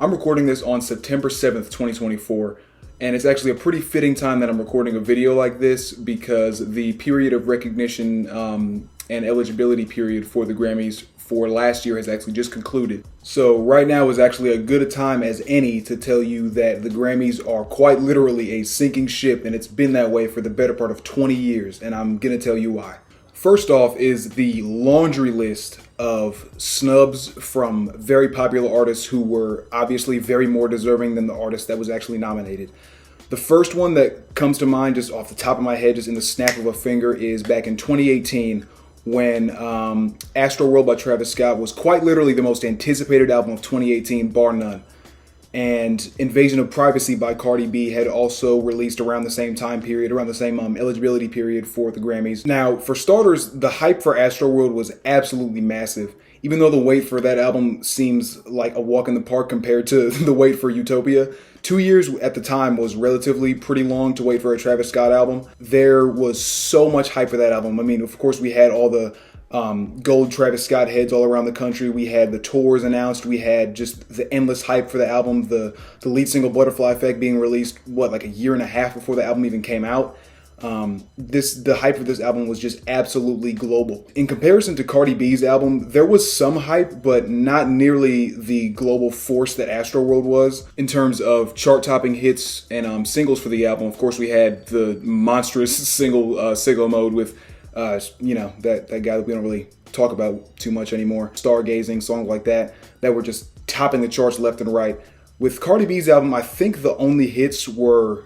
I'm recording this on September 7th, 2024, and it's actually a pretty fitting time that I'm recording a video like this because the period of recognition and eligibility period for the Grammys for last year has actually just concluded. So right now is actually as good a time as any to tell you that the Grammys are quite literally a sinking ship, and it's been that way for the better part of 20 years, and I'm gonna tell you why. First off is the laundry list of snubs from very popular artists who were obviously very more deserving than the artist that was actually nominated. The first one that comes to mind just off the top of my head, just in the snap of a finger, is back in 2018 when Astroworld by Travis Scott was quite literally the most anticipated album of 2018, bar none. And Invasion of Privacy by Cardi B had also released around the same time period, around the same eligibility period for the Grammys. Now, for starters, the hype for Astroworld was absolutely massive. Even though the wait for that album seems like a walk in the park compared to the wait for Utopia, 2 years at the time was relatively pretty long to wait for a Travis Scott album. There was so much hype for that album. I mean, of course, we had all the gold Travis Scott heads all around the country. We had the tours announced. We had just the endless hype for the album. The lead single Butterfly Effect being released, like a year and a half before the album even came out. The hype for this album was just absolutely global. In comparison to Cardi B's album, there was some hype, but not nearly the global force that Astroworld was in terms of chart-topping hits and singles for the album. Of course, we had the monstrous single Sicko Mode with that guy that we don't really talk about too much anymore. Stargazing, songs like that were just topping the charts left and right. With Cardi B's album, I think the only hits were,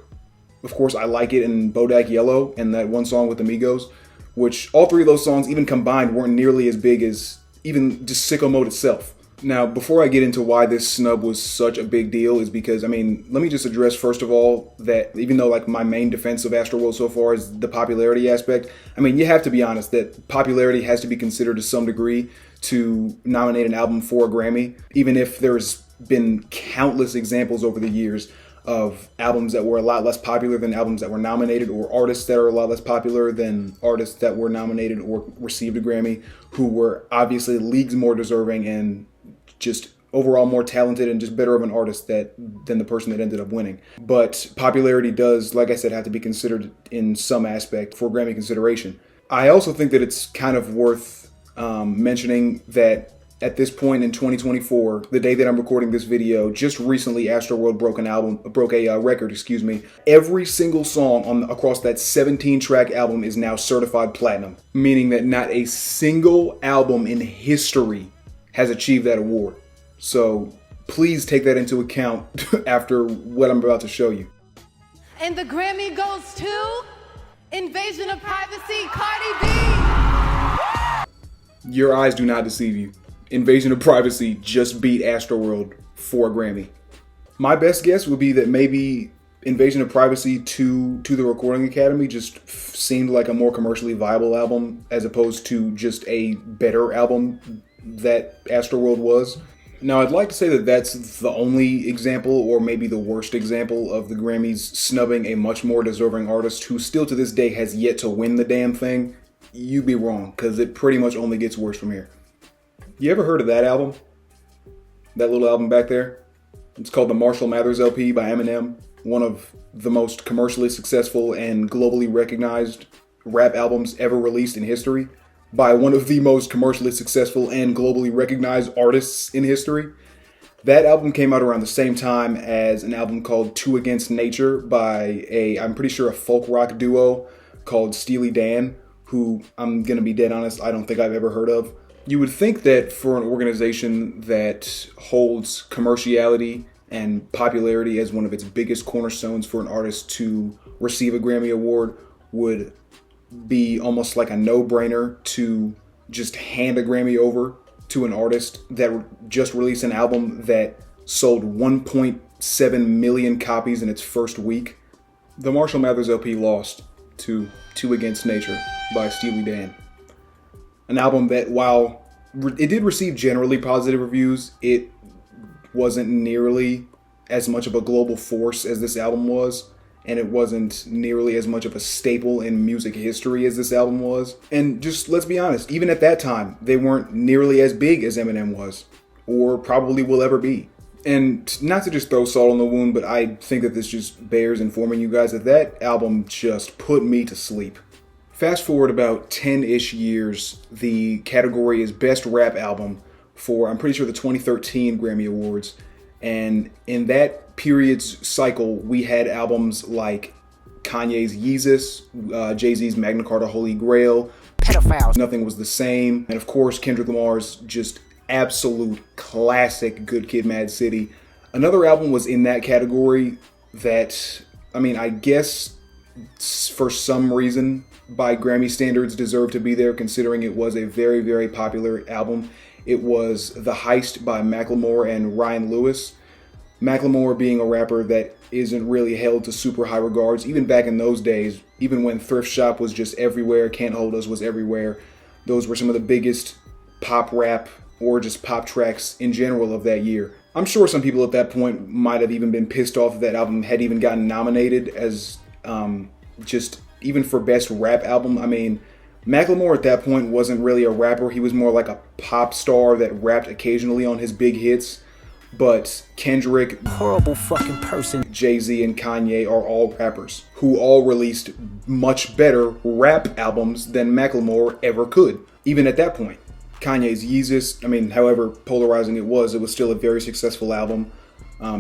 of course, I Like It and Bodak Yellow and that one song with Amigos, which all three of those songs, even combined, weren't nearly as big as even just Sicko Mode itself. Now, before I get into why this snub was such a big deal is because, let me just address first of all that even though my main defense of Astroworld so far is the popularity aspect, you have to be honest that popularity has to be considered to some degree to nominate an album for a Grammy, even if there's been countless examples over the years of albums that were a lot less popular than albums that were nominated, or artists that are a lot less popular than artists that were nominated or received a Grammy, who were obviously leagues more deserving and just overall more talented and just better of an artist than the person that ended up winning. But popularity does, like I said, have to be considered in some aspect for Grammy consideration. I also think that it's kind of worth mentioning that at this point in 2024, the day that I'm recording this video, just recently Astroworld broke a record. Every single song across that 17-track album is now certified platinum, meaning that not a single album in history has achieved that award. So please take that into account after what I'm about to show you. And the Grammy goes to Invasion of Privacy, Cardi B. Your eyes do not deceive you. Invasion of Privacy just beat Astroworld for a Grammy. My best guess would be that maybe Invasion of Privacy to the Recording Academy just seemed like a more commercially viable album as opposed to just a better album that Astroworld was. Now, I'd like to say that that's the only example, or maybe the worst example, of the Grammys snubbing a much more deserving artist who still to this day has yet to win the damn thing. You'd be wrong, because it pretty much only gets worse from here. You ever heard of that album? That little album back there? It's called the Marshall Mathers LP by Eminem, one of the most commercially successful and globally recognized rap albums ever released in history by one of the most commercially successful and globally recognized artists in history. That album came out around the same time as an album called Two Against Nature by I'm pretty sure a folk rock duo called Steely Dan, who, I'm gonna be dead honest, I don't think I've ever heard of. You would think that for an organization that holds commerciality and popularity as one of its biggest cornerstones for an artist to receive a Grammy Award would be almost like a no-brainer to just hand a Grammy over to an artist that just released an album that sold 1.7 million copies in its first week. The Marshall Mathers LP lost to Two Against Nature by Steely Dan. An album that, while it did receive generally positive reviews, it wasn't nearly as much of a global force as this album was. And it wasn't nearly as much of a staple in music history as this album was. And just let's be honest, even at that time, they weren't nearly as big as Eminem was, or probably will ever be. And not to just throw salt on the wound, but I think that this just bears informing you guys that that album just put me to sleep. Fast forward about 10-ish years, the category is Best Rap Album for, I'm pretty sure, the 2013 Grammy Awards. And in that period's cycle, we had albums like Kanye's Yeezus, Jay-Z's Magna Carta Holy Grail, Pedophiles. Nothing Was the Same, and of course Kendrick Lamar's just absolute classic Good Kid Mad City. Another album was in that category that, I mean, I guess for some reason by Grammy standards deserved to be there, considering it was a very, very popular album. It was The Heist by Macklemore and Ryan Lewis. Macklemore being a rapper that isn't really held to super high regards, even back in those days, even when Thrift Shop was just everywhere, Can't Hold Us was everywhere. Those were some of the biggest pop rap or just pop tracks in general of that year. I'm sure some people at that point might have even been pissed off that album had even gotten nominated as just even for Best Rap Album. I mean, Macklemore at that point wasn't really a rapper. He was more like a pop star that rapped occasionally on his big hits. But Kendrick, Horrible fucking person. Jay-Z, and Kanye are all rappers who all released much better rap albums than Macklemore ever could, even at that point. Kanye's Yeezus, I mean, however polarizing it was still a very successful album.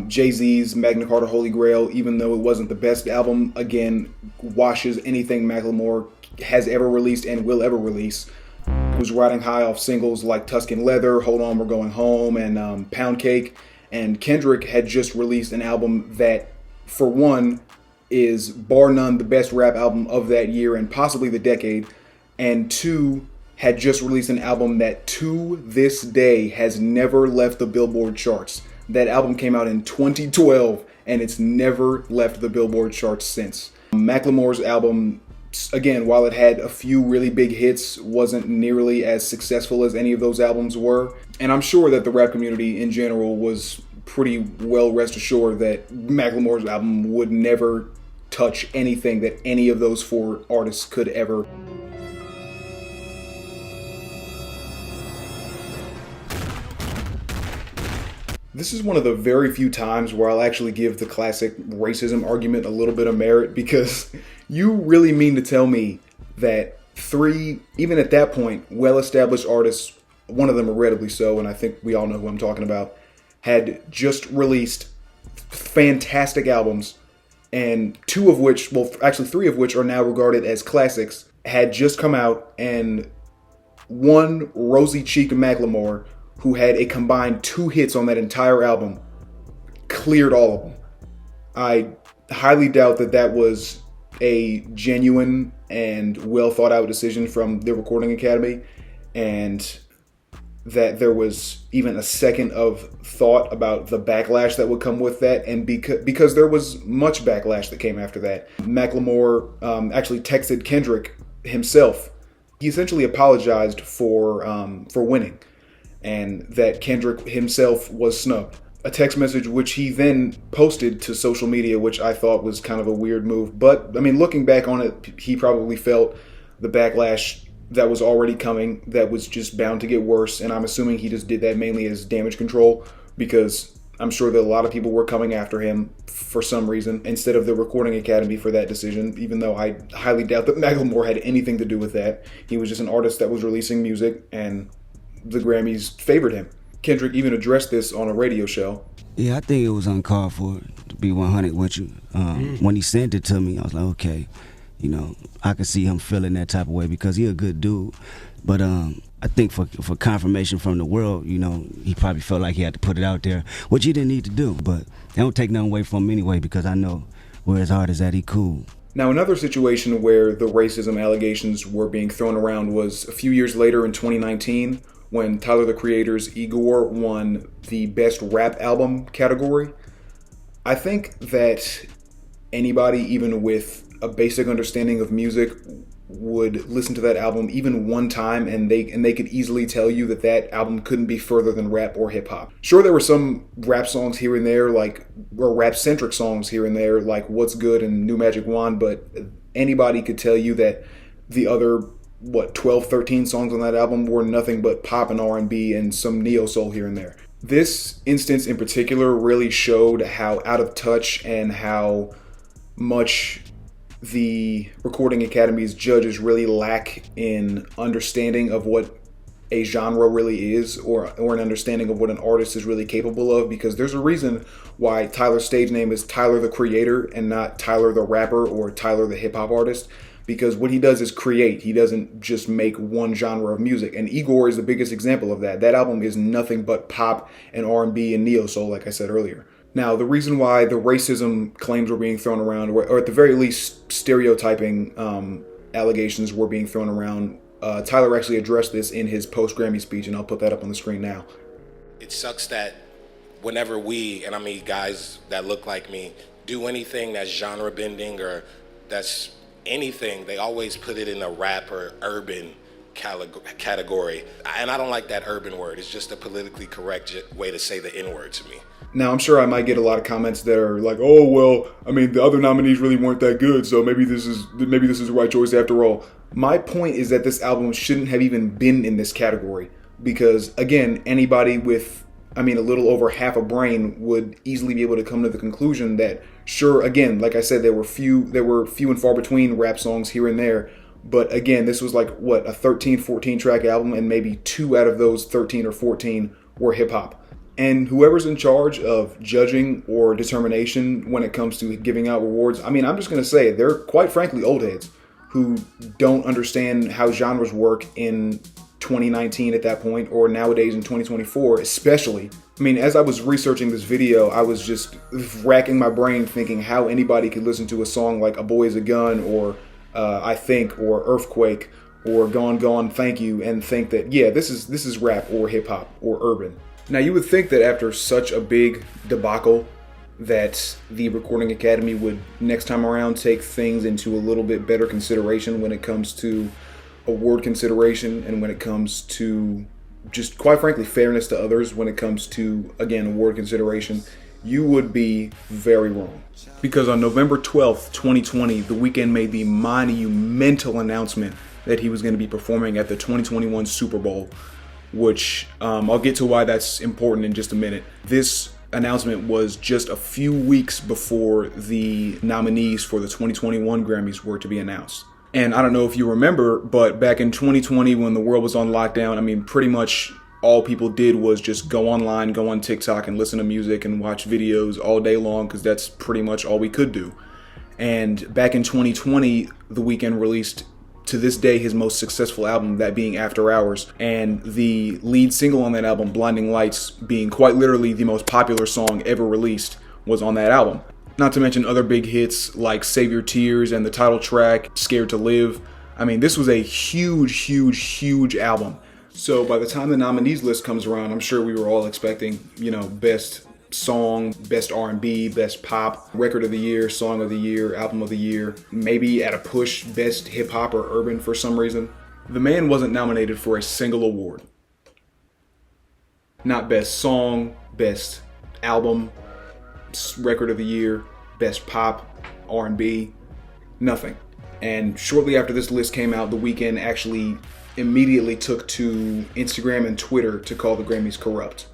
Jay-Z's Magna Carta Holy Grail, even though it wasn't the best album, again, washes anything Macklemore has ever released and will ever release. Was riding high off singles like Tuscan Leather, Hold On, We're Going Home, and Pound Cake. And Kendrick had just released an album that, for one, is bar none the best rap album of that year and possibly the decade. And two, had just released an album that to this day has never left the Billboard charts. That album came out in 2012 and it's never left the Billboard charts since. Macklemore's album, again, while it had a few really big hits, wasn't nearly as successful as any of those albums were. And I'm sure that the rap community in general was pretty well rest assured that Macklemore's album would never touch anything that any of those four artists could ever. This is one of the very few times where I'll actually give the classic racism argument a little bit of merit, because you really mean to tell me that three, even at that point, well-established artists, one of them regrettably so, and I think we all know who I'm talking about, had just released fantastic albums, and two of which, well, actually three of which are now regarded as classics, had just come out, and one rosy cheek Macklemore, who had a combined 2 hits on that entire album, cleared all of them. I highly doubt that that was a genuine and well thought out decision from the Recording Academy, and that there was even a second of thought about the backlash that would come with that, and because there was much backlash that came after that. Macklemore actually texted Kendrick himself. He essentially apologized for winning, and that Kendrick himself was snubbed. A text message which he then posted to social media, which I thought was kind of a weird move. But, I mean, looking back on it, he probably felt the backlash that was already coming, that was just bound to get worse. And I'm assuming he just did that mainly as damage control, because I'm sure that a lot of people were coming after him for some reason, instead of the Recording Academy for that decision, even though I highly doubt that Macklemore had anything to do with that. He was just an artist that was releasing music, and the Grammys favored him. Kendrick even addressed this on a radio show. Yeah, I think it was uncalled for, to be 100 with you. When he sent it to me, I was like, okay, you know, I could see him feeling that type of way because he a good dude. But I think for confirmation from the world, you know, he probably felt like he had to put it out there, which he didn't need to do. But I don't take nothing away from him anyway, because I know where his heart is at, he cool. Now, another situation where the racism allegations were being thrown around was a few years later in 2019, when Tyler, the Creator's Igor won the Best Rap Album category. I think that anybody, even with a basic understanding of music, would listen to that album even one time, and they could easily tell you that that album couldn't be further than rap or hip hop. Sure, there were some rap songs here and there, or rap-centric songs here and there, like What's Good and New Magic Wand, but anybody could tell you that the other 12, 13 songs on that album were nothing but pop and R&B and some neo-soul here and there. This instance in particular really showed how out of touch and how much the Recording Academy's judges really lack in understanding of what a genre really is, or an understanding of what an artist is really capable of, because there's a reason why Tyler's stage name is Tyler the Creator and not Tyler the Rapper or Tyler the Hip Hop Artist, because what he does is create. He doesn't just make one genre of music, and Igor is the biggest example of that. That album is nothing but pop and R&B and neo-soul, like I said earlier. Now, the reason why the racism claims were being thrown around, or at the very least stereotyping allegations were being thrown around, Tyler actually addressed this in his post-Grammy speech, and I'll put that up on the screen now. It sucks that whenever we, and I mean guys that look like me, do anything that's genre bending or that's anything, they always put it in a rap or urban category. And I don't like that urban word. It's just a politically correct way to say the N-word to me. Now, I'm sure I might get a lot of comments that are like, oh, well, I mean, the other nominees really weren't that good, so maybe this is the right choice after all. My point is that this album shouldn't have even been in this category because, again, anybody with, a little over half a brain would easily be able to come to the conclusion that, sure, again, like I said, there were few and far between rap songs here and there, but again, this was like, what, a 13, 14 track album, and maybe 2 out of those 13 or 14 were hip hop. And whoever's in charge of judging or determination when it comes to giving out awards, I'm just going to say, they're quite frankly old heads who don't understand how genres work in 2019 at that point, or nowadays in 2024 especially. As I was researching this video, I was just racking my brain thinking how anybody could listen to a song like A Boy Is a Gun or I Think or Earthquake or Gone Gone Thank You and think that, yeah, this is rap or hip hop or urban. Now, you would think that after such a big debacle that the Recording Academy would next time around take things into a little bit better consideration when it comes to award consideration and when it comes to just, quite frankly, fairness to others when it comes to, again, award consideration. You would be very wrong. Because on November 12th, 2020, The Weeknd made the monumental announcement that he was going to be performing at the 2021 Super Bowl, which I'll get to why that's important in just a minute. This announcement was just a few weeks before the nominees for the 2021 Grammys were to be announced. And I don't know if you remember, but back in 2020 when the world was on lockdown, pretty much all people did was just go online, go on TikTok and listen to music and watch videos all day long because that's pretty much all we could do. And back in 2020, The Weeknd released, to this day, his most successful album, that being After Hours, and the lead single on that album, Blinding Lights, being quite literally the most popular song ever released, was on that album. Not to mention other big hits like Save Your Tears and the title track, Scared to Live. This was a huge album. So by the time the nominees list comes around, I'm sure we were all expecting, best song, best R&B, best pop, record of the year, song of the year, album of the year, maybe at a push, best hip hop or urban for some reason. The man wasn't nominated for a single award. Not best song, best album, record of the year, best pop, R&B, nothing. And shortly after this list came out, The Weeknd actually immediately took to Instagram and Twitter to call the Grammys corrupt,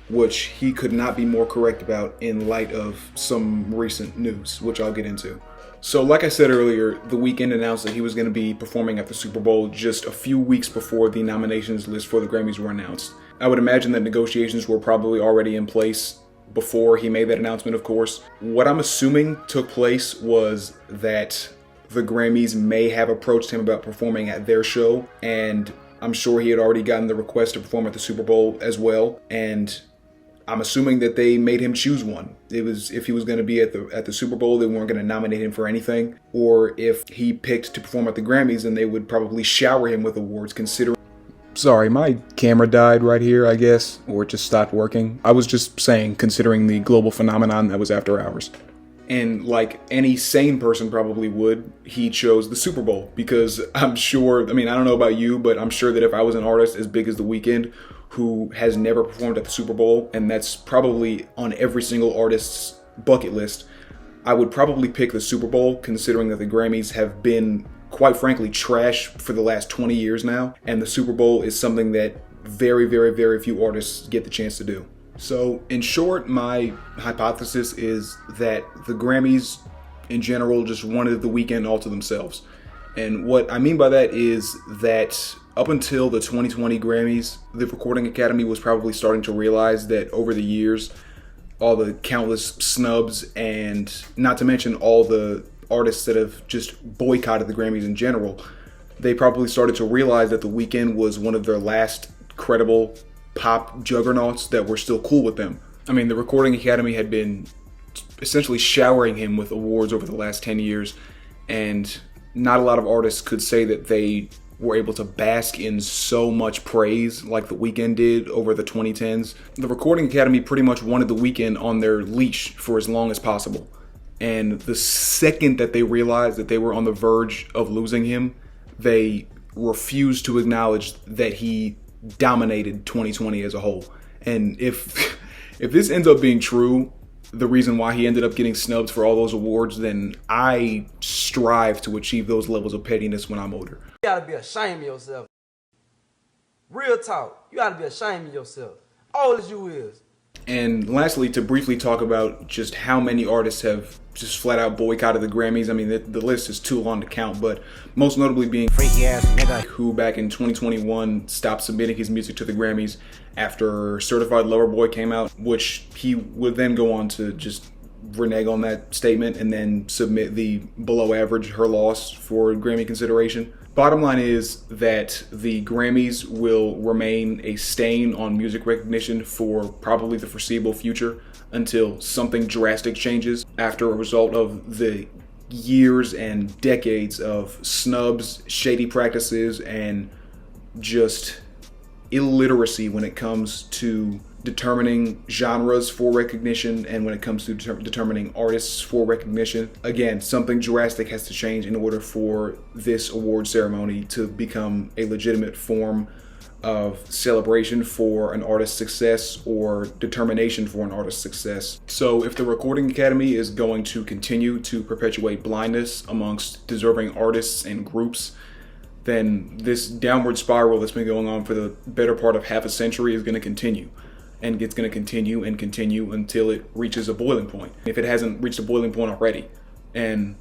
which he could not be more correct about in light of some recent news, which I'll get into. So like I said earlier, The Weeknd announced that he was going to be performing at the Super Bowl just a few weeks before the nominations list for the Grammys were announced. I would imagine that negotiations were probably already in place before he made that announcement, of course. What I'm assuming took place was that the Grammys may have approached him about performing at their show, and I'm sure he had already gotten the request to perform at the Super Bowl as well, and I'm assuming that they made him choose one. It was, if he was going to be at the Super Bowl, they weren't going to nominate him for anything. Or if he picked to perform at the Grammys, then they would probably shower him with awards considering... Sorry, my camera died right here, I guess, or it just stopped working. I was just saying, considering the global phenomenon that was After Hours. And like any sane person probably would, he chose the Super Bowl because I'm sure, I don't know about you, but I'm sure that if I was an artist as big as The Weeknd, who has never performed at the Super Bowl, and that's probably on every single artist's bucket list, I would probably pick the Super Bowl, considering that the Grammys have been, quite frankly, trash for the last 20 years now, and the Super Bowl is something that very, very, very few artists get the chance to do. So in short, my hypothesis is that the Grammys in general just wanted the weekend all to themselves. And what I mean by that is that up until the 2020 Grammys, the Recording Academy was probably starting to realize that over the years, all the countless snubs and not to mention all the artists that have just boycotted the Grammys in general, they probably started to realize that the weekend was one of their last credible pop juggernauts that were still cool with them. I mean, the Recording Academy had been essentially showering him with awards over the last 10 years, and not a lot of artists could say that they were able to bask in so much praise like The Weeknd did over the 2010s. The Recording Academy pretty much wanted The Weeknd on their leash for as long as possible. And the second that they realized that they were on the verge of losing him, they refused to acknowledge that he dominated 2020 as a whole. And if this ends up being true, the reason why he ended up getting snubbed for all those awards, then I strive to achieve those levels of pettiness when I'm older. You gotta be ashamed of yourself. Real talk. You gotta be ashamed of yourself. Old as you is. And lastly, to briefly talk about just how many artists have just flat out boycotted the Grammys. I mean, the list is too long to count, but most notably being Freaky ass nigga. who back in 2021 stopped submitting his music to the Grammys after Certified Lover Boy came out, which he would then go on to just renege on that statement and then submit the below average Her Loss for Grammy consideration. Bottom line is that the Grammys will remain a stain on music recognition for probably the foreseeable future until something drastic changes after a result of the years and decades of snubs, shady practices, and just illiteracy when it comes to determining genres for recognition and when it comes to determining artists for recognition. Again, something drastic has to change in order for this award ceremony to become a legitimate form of celebration for an artist's success or determination for an artist's success. So if the Recording Academy is going to continue to perpetuate blindness amongst deserving artists and groups, then this downward spiral that's been going on for the better part of half a century is going to continue. And it's going to continue and continue until it reaches a boiling point. If it hasn't reached a boiling point already. And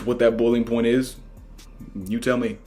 what that boiling point is, you tell me.